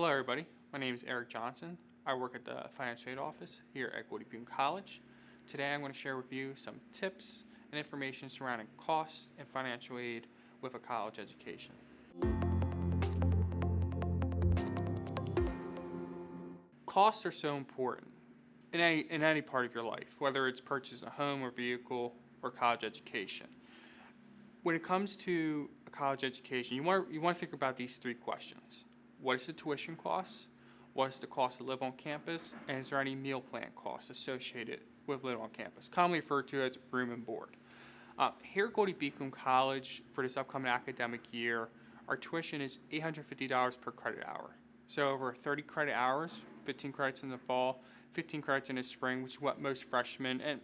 Hello everybody, my name is Eric Johnson. I work at the Financial Aid Office here at Goldey-Beacom College. Today I'm going to share with you some tips and information surrounding costs and financial aid with a college education. Costs are so important in any part of your life, whether it's purchasing a home or vehicle or college education. When it comes to a college education, you want to think about these three questions. What is the tuition cost? What is the cost to live on campus? And is there any meal plan costs associated with living on campus, commonly referred to as room and board? Here at Goldey-Beacom College for this upcoming academic year, our tuition is $850 per credit hour. So over 30 credit hours, 15 credits in the fall, 15 credits in the spring, which is what most freshmen and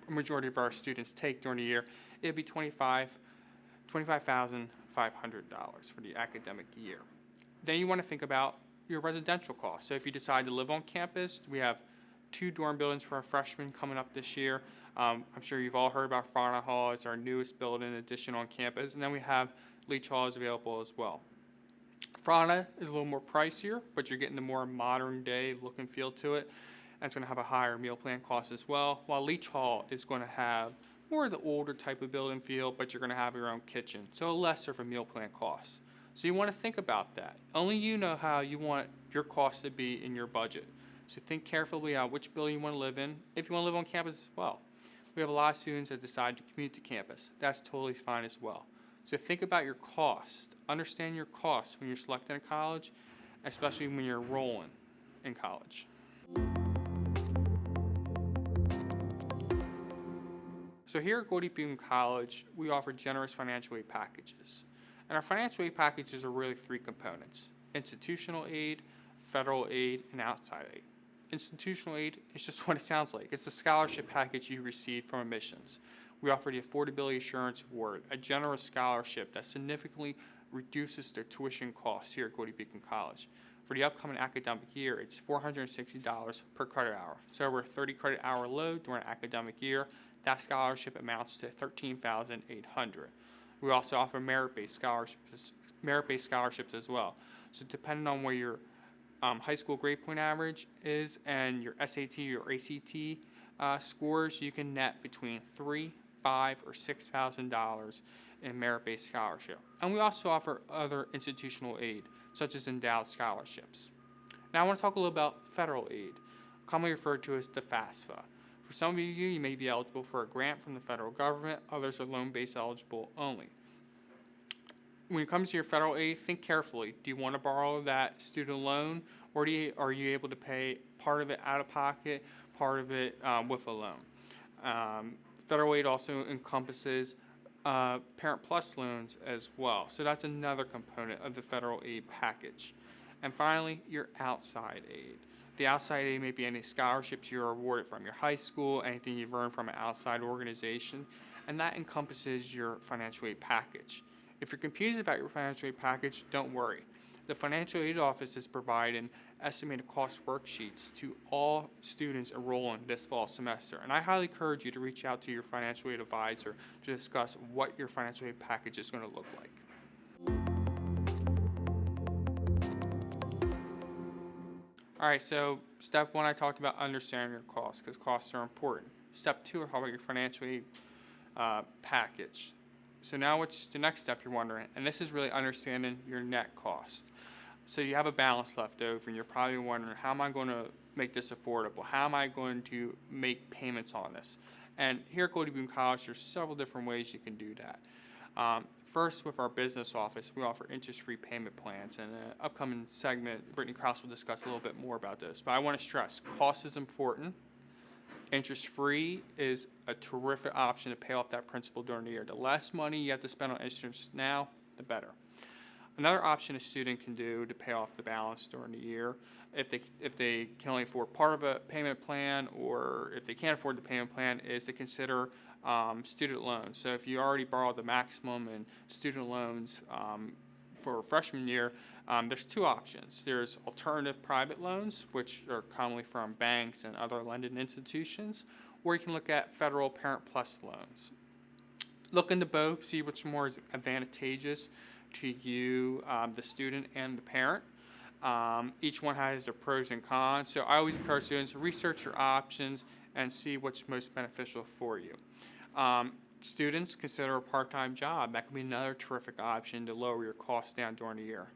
a majority of our students take during the year. It'd be $25,500 for the academic year. Then you want to think about your residential costs. So if you decide to live on campus, we have 2 dorm buildings for our freshmen coming up this year. I'm sure you've all heard about Frana Hall. It's our newest building addition on campus. And then we have Leach Hall is available as well. Frana is a little more pricier, but you're getting the more modern day look and feel to it. And it's going to have a higher meal plan cost as well. While Leach Hall is going to have more of the older type of building feel, but you're going to have your own kitchen. So lesser of a meal plan cost. So you want to think about that. Only you know how you want your costs to be in your budget. So think carefully on which building you want to live in, if you want to live on campus as well. We have a lot of students that decide to commute to campus. That's totally fine as well. So think about your cost. Understand your costs when you're selecting a college, especially when you're enrolling in college. So here at Goldey-Beacom College, we offer generous financial aid packages. And our financial aid packages are really 3 components: institutional aid, federal aid, and outside aid. Institutional aid is just what it sounds like. It's the scholarship package you receive from admissions. We offer the Affordability Assurance Award, a generous scholarship that significantly reduces the tuition costs here at Goldey-Beacom College. For the upcoming academic year, it's $460 per credit hour. So over a 30 credit hour load during an academic year, that scholarship amounts to $13,800. We also offer merit-based scholarships as well. So depending on where your high school grade point average is and your SAT or ACT scores, you can net between $3,000, $5,000, or $6,000 in merit-based scholarship. And we also offer other institutional aid, such as endowed scholarships. Now I want to talk a little about federal aid, commonly referred to as the FAFSA. For some of you may be eligible for a grant from the federal government. Others are loan-based eligible only. When it comes to your federal aid, think carefully. Do you want to borrow that student loan, or are you able to pay part of it out of pocket, part of it with a loan? Federal aid also encompasses Parent Plus loans as well. So that's another component of the federal aid package. And finally, your outside aid. The outside aid may be any scholarships you're awarded from your high school, anything you've earned from an outside organization, and that encompasses your financial aid package. If you're confused about your financial aid package, don't worry. The Financial Aid Office is providing estimated cost worksheets to all students enrolling this fall semester, and I highly encourage you to reach out to your financial aid advisor to discuss what your financial aid package is going to look like. All right, so step 1, I talked about understanding your costs because costs are important. Step 2, how about your financial aid package? So now what's the next step you're wondering? And this is really understanding your net cost. So you have a balance left over and you're probably wondering, how am I going to make this affordable? How am I going to make payments on this? And here at Goldey-Beacom College, there's several different ways you can do that. First, with our business office, we offer interest-free payment plans. In an upcoming segment, Brittany Krause will discuss a little bit more about this. But I want to stress, cost is important. Interest-free is a terrific option to pay off that principal during the year. The less money you have to spend on interest now, the better. Another option a student can do to pay off the balance during the year, if they can only afford part of a payment plan, or if they can't afford the payment plan, is to consider student loans. So if you already borrowed the maximum in student loans for freshman year, there's 2 options. There's alternative private loans, which are commonly from banks and other lending institutions, or you can look at federal Parent Plus loans. Look into both, see which more is advantageous to you, the student and the parent. Each one has their pros and cons. So I always encourage students to research your options and see what's most beneficial for you. Students, consider a part-time job. That can be another terrific option to lower your costs down during the year.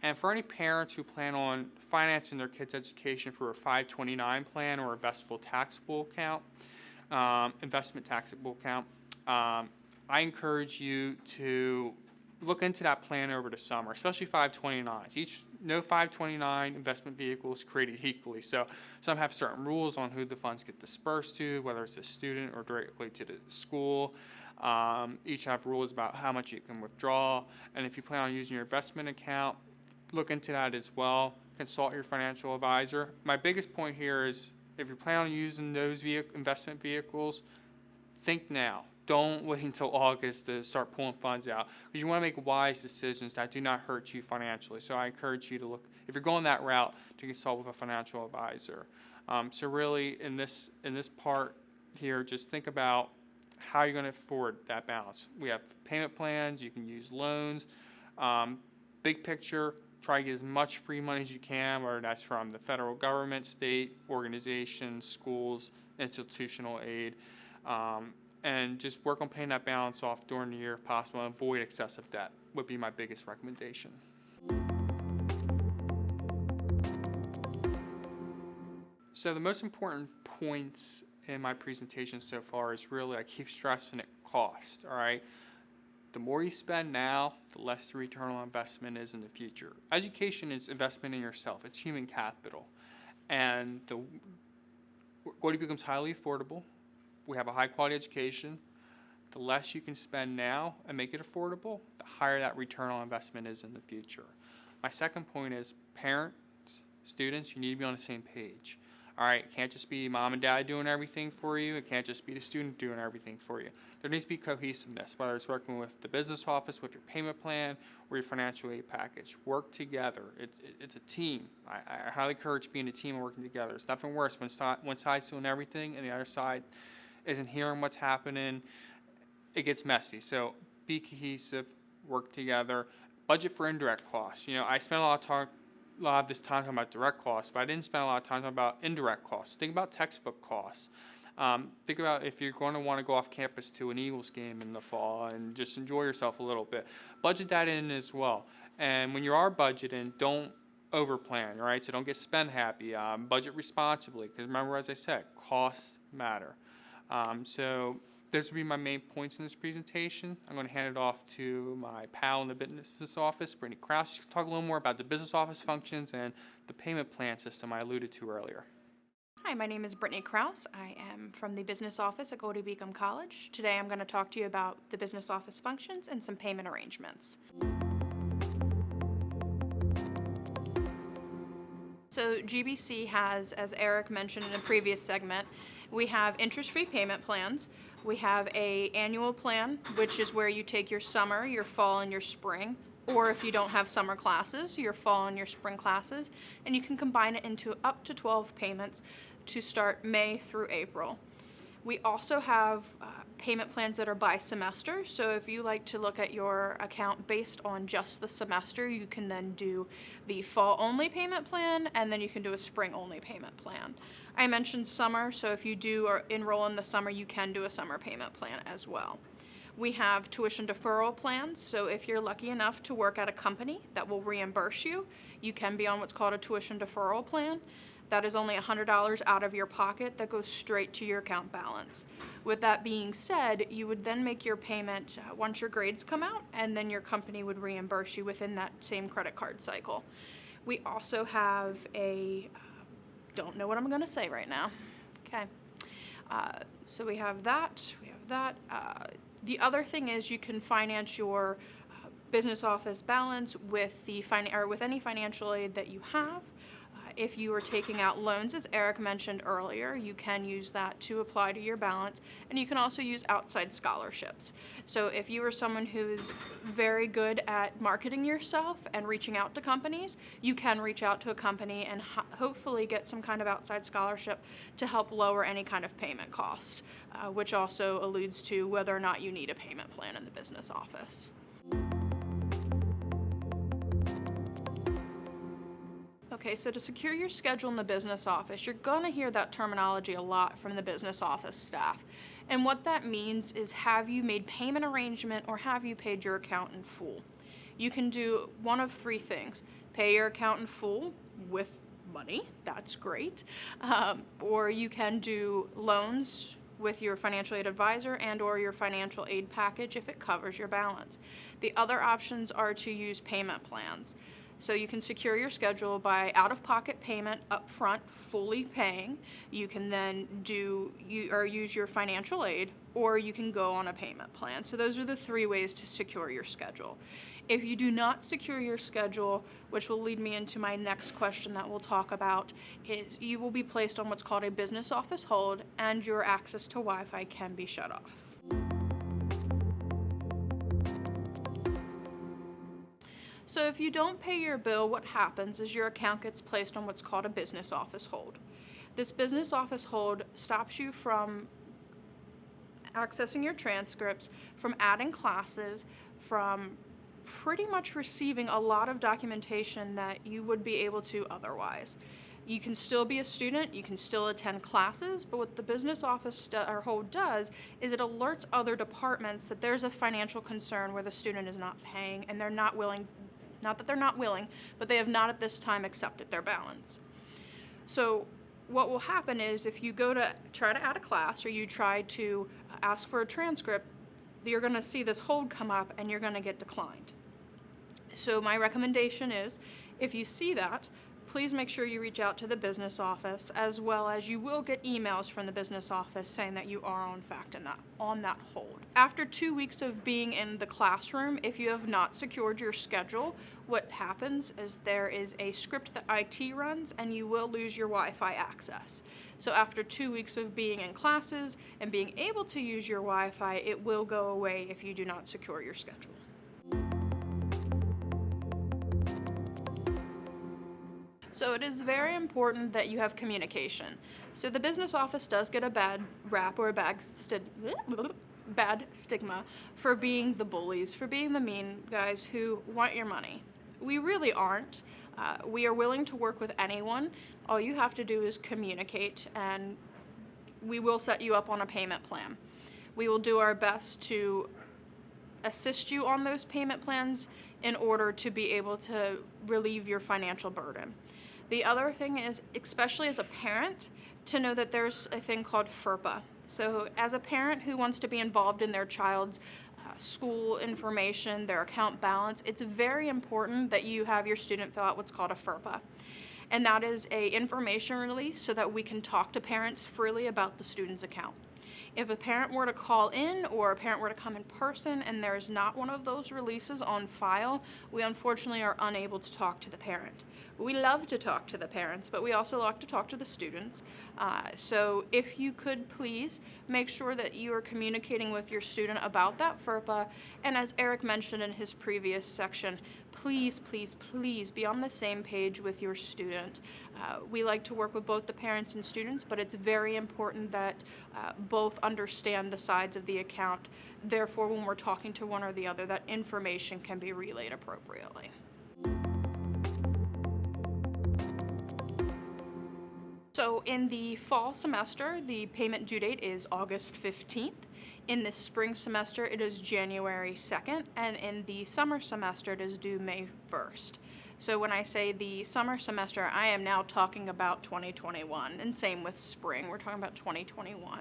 And for any parents who plan on financing their kids' education through a 529 plan or investment taxable account, I encourage you to look into that plan over the summer, especially 529s. No 529 investment vehicle is created equally. So some have certain rules on who the funds get dispersed to, whether it's a student or directly to the school. Each have rules about how much you can withdraw. And if you plan on using your investment account, look into that as well. Consult your financial advisor. My biggest point here is if you plan on using those investment vehicles, think now. Don't wait until August to start pulling funds out, because you want to make wise decisions that do not hurt you financially. So I encourage you to look, if you're going that route, to consult with a financial advisor. So really, in this part here, just think about how you're going to afford that balance. We have payment plans. You can use loans. Big picture, try to get as much free money as you can, whether that's from the federal government, state, organizations, schools, institutional aid. And just work on paying that balance off during the year if possible, and avoid excessive debt would be my biggest recommendation. So the most important points in my presentation so far is really, I keep stressing it, cost, all right? The more you spend now, the less the return on investment is in the future. Education is investment in yourself. It's human capital. And the Goldey-Beacom is highly affordable. We have a high-quality education. The less you can spend now and make it affordable, the higher that return on investment is in the future. My second point is parents, students, you need to be on the same page. All right, it can't just be mom and dad doing everything for you. It can't just be the student doing everything for you. There needs to be cohesiveness, whether it's working with the business office, with your payment plan, or your financial aid package. Work together. It's a team. I highly encourage being a team and working together. It's nothing worse when one side's doing everything and the other side isn't hearing what's happening. It gets messy. So be cohesive, work together. Budget for indirect costs. I spent a lot of this time talking about direct costs, but I didn't spend a lot of time talking about indirect costs. Think about textbook costs. Think about if you're going to want to go off campus to an Eagles game in the fall and just enjoy yourself a little bit. Budget that in as well. And when you are budgeting, don't overplan, right? So don't get spend happy. Budget responsibly, because remember, as I said, costs matter. So those would be my main points in this presentation. I'm going to hand it off to my pal in the business office, Brittany Krause. She's going to talk a little more about the business office functions and the payment plan system I alluded to earlier. Hi, my name is Brittany Krause. I am from the business office at Goldey-Beacom College. Today I'm going to talk to you about the business office functions and some payment arrangements. So GBC has, as Eric mentioned in a previous segment, we have interest-free payment plans. We have an annual plan, which is where you take your summer, your fall, and your spring, or if you don't have summer classes, your fall and your spring classes, and you can combine it into up to 12 payments to start May through April. We also have payment plans that are by semester, so if you like to look at your account based on just the semester, you can then do the fall-only payment plan, and then you can do a spring-only payment plan. I mentioned summer, so if you do enroll in the summer, you can do a summer payment plan as well. We have tuition deferral plans, so if you're lucky enough to work at a company that will reimburse you, you can be on what's called a tuition deferral plan. That is only $100 out of your pocket that goes straight to your account balance. With that being said, you would then make your payment once your grades come out, and then your company would reimburse you within that same credit card cycle. We also have don't know what I'm going to say right now. Okay. So we have that. The other thing is you can finance your business office balance with with any financial aid that you have. If you are taking out loans, as Eric mentioned earlier, you can use that to apply to your balance, and you can also use outside scholarships. So if you are someone who's very good at marketing yourself and reaching out to companies, you can reach out to a company and hopefully get some kind of outside scholarship to help lower any kind of payment cost, which also alludes to whether or not you need a payment plan in the business office. Okay, so to secure your schedule in the business office, you're going to hear that terminology a lot from the business office staff. And what that means is, have you made payment arrangement or have you paid your account in full? You can do one of three things. Pay your account in full with money, that's great. Or you can do loans with your financial aid advisor and or your financial aid package if it covers your balance. The other options are to use payment plans. So you can secure your schedule by out-of-pocket payment up front, fully paying. You can then use your financial aid, or you can go on a payment plan. So those are the three ways to secure your schedule. If you do not secure your schedule, which will lead me into my next question that we'll talk about, is you will be placed on what's called a business office hold, and your access to Wi-Fi can be shut off. So if you don't pay your bill, what happens is your account gets placed on what's called a business office hold. This business office hold stops you from accessing your transcripts, from adding classes, from pretty much receiving a lot of documentation that you would be able to otherwise. You can still be a student, you can still attend classes, but what the business office hold does is it alerts other departments that there's a financial concern where the student is not paying and they're not willing, not that they're not willing, but they have not at this time accepted their balance. So what will happen is if you go to try to add a class or you try to ask for a transcript, you're going to see this hold come up and you're going to get declined. So my recommendation is, if you see that, please make sure you reach out to the business office, as well as you will get emails from the business office saying that you are in fact on that hold. After 2 weeks of being in the classroom, if you have not secured your schedule, what happens is there is a script that IT runs and you will lose your Wi-Fi access. So after 2 weeks of being in classes and being able to use your Wi-Fi, it will go away if you do not secure your schedule. So it is very important that you have communication. So the business office does get a bad rap or a bad stigma for being the bullies, for being the mean guys who want your money. We really aren't. We are willing to work with anyone. All you have to do is communicate, and we will set you up on a payment plan. We will do our best to assist you on those payment plans in order to be able to relieve your financial burden. The other thing is, especially as a parent, to know that there's a thing called FERPA. So as a parent who wants to be involved in their child's school information, their account balance, it's very important that you have your student fill out what's called a FERPA. And that is an information release so that we can talk to parents freely about the student's account. If a parent were to call in or a parent were to come in person and there's not one of those releases on file, we unfortunately are unable to talk to the parent. We love to talk to the parents, but we also like to talk to the students. So if you could please make sure that you are communicating with your student about that FERPA, and as Eric mentioned in his previous section, please, please, please be on the same page with your student. We like to work with both the parents and students, but it's very important that both understand the sides of the account. Therefore, when we're talking to one or the other, that information can be relayed appropriately. So in the fall semester, the payment due date is August 15th. In the spring semester, it is January 2nd, and in the summer semester, it is due May 1st. So when I say the summer semester, I am now talking about 2021, and same with spring, we're talking about 2021.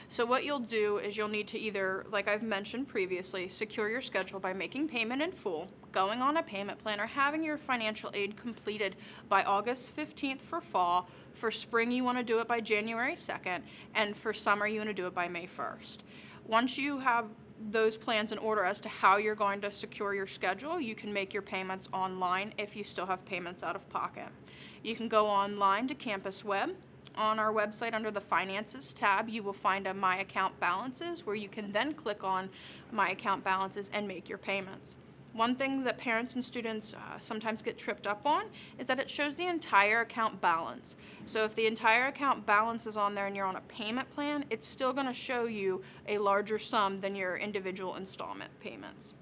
So what you'll do is you'll need to either, like I've mentioned previously, secure your schedule by making payment in full, going on a payment plan, or having your financial aid completed by August 15th for fall. For spring, you want to do it by January 2nd, and for summer, you want to do it by May 1st. Once you have those plans in order as to how you're going to secure your schedule, you can make your payments online if you still have payments out of pocket. You can go online to Campus Web. On our website, under the Finances tab, you will find a My Account Balances, where you can then click on My Account Balances and make your payments. One thing that parents and students sometimes get tripped up on is that it shows the entire account balance. So if the entire account balance is on there and you're on a payment plan, it's still going to show you a larger sum than your individual installment payments.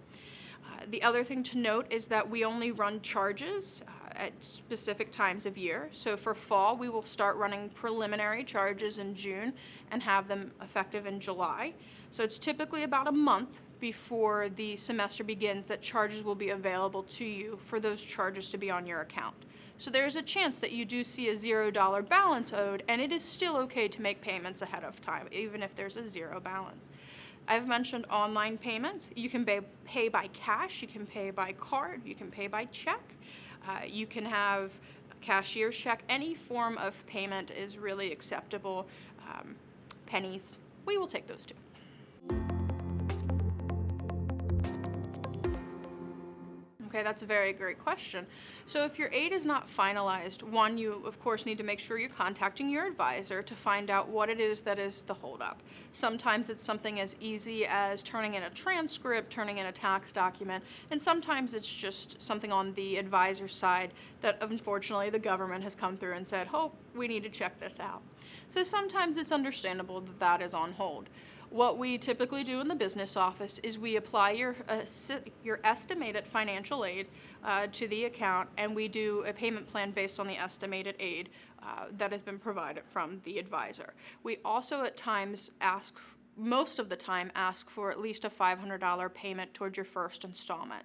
The other thing to note is that we only run charges at specific times of year. So for fall, we will start running preliminary charges in June and have them effective in July. So it's typically about a month before the semester begins that charges will be available to you for those charges to be on your account. So there's a chance that you do see a $0 balance owed, and it is still okay to make payments ahead of time, even if there's a zero balance. I've mentioned online payments. You can pay by cash, you can pay by card, you can pay by check, you can have a cashier's check. Any form of payment is really acceptable. Pennies, we will take those too. Okay, that's a very great question. So if your aid is not finalized, one, you of course need to make sure you're contacting your advisor to find out what it is that is the holdup. Sometimes it's something as easy as turning in a transcript, turning in a tax document, and sometimes it's just something on the advisor's side that unfortunately the government has come through and said, oh, we need to check this out. So sometimes it's understandable that that is on hold. What we typically do in the business office is we apply your estimated financial aid to the account, and we do a payment plan based on the estimated aid that has been provided from the advisor. We also at times most of the time ask for at least a $500 payment towards your first installment.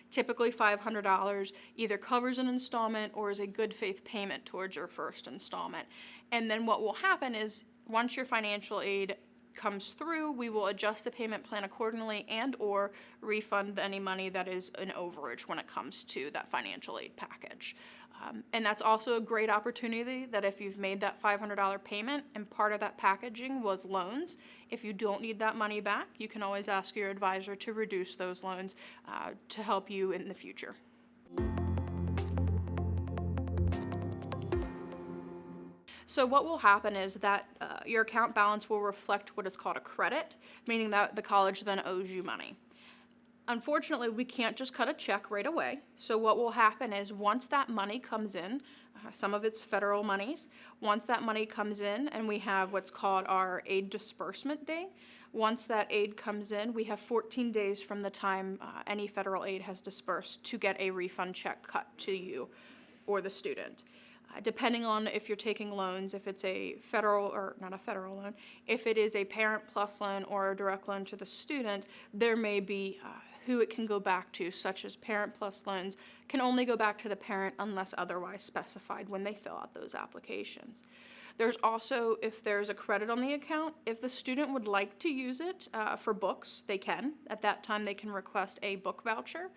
Typically $500 either covers an installment or is a good faith payment towards your first installment. And then what will happen is once your financial aid comes through, we will adjust the payment plan accordingly and or refund any money that is an overage when it comes to that financial aid package. And that's also a great opportunity that if you've made that $500 payment and part of that packaging was loans, if you don't need that money back, you can always ask your advisor to reduce those loans to help you in the future. So what will happen is that your account balance will reflect what is called a credit, meaning that the college then owes you money. Unfortunately, we can't just cut a check right away. So what will happen is once that money comes in, some of it's federal monies, once that money comes in and we have what's called our aid disbursement day, once that aid comes in, we have 14 days from the time any federal aid has dispersed to get a refund check cut to you or the student. Depending on if you're taking loans, if it's a federal or not a federal loan, if it is a Parent Plus loan or a direct loan to the student, there may be who it can go back to, such as Parent Plus loans can only go back to the parent unless otherwise specified when they fill out those applications. There's also, if there's a credit on the account, if the student would like to use it for books, they can. At that time, they can request a book voucher.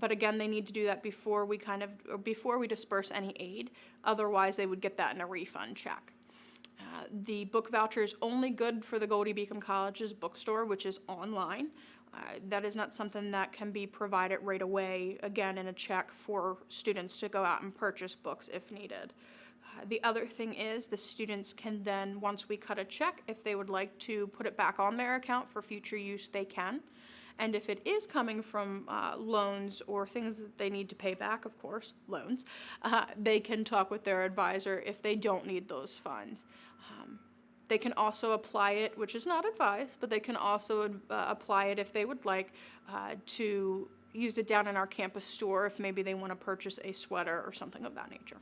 But again, they need to do that before we disperse any aid. Otherwise, they would get that in a refund check. The book voucher is only good for the Goldey-Beacom College's bookstore, which is online. That is not something that can be provided right away, again, in a check for students to go out and purchase books if needed. The other thing is the students can then, once we cut a check, if they would like to put it back on their account for future use, they can. And if it is coming from loans or things that they need to pay back, of course, loans, they can talk with their advisor if they don't need those funds. They can also apply it, which is not advised, but they can also apply it if they would like to use it down in our campus store if maybe they want to purchase a sweater or something of that nature.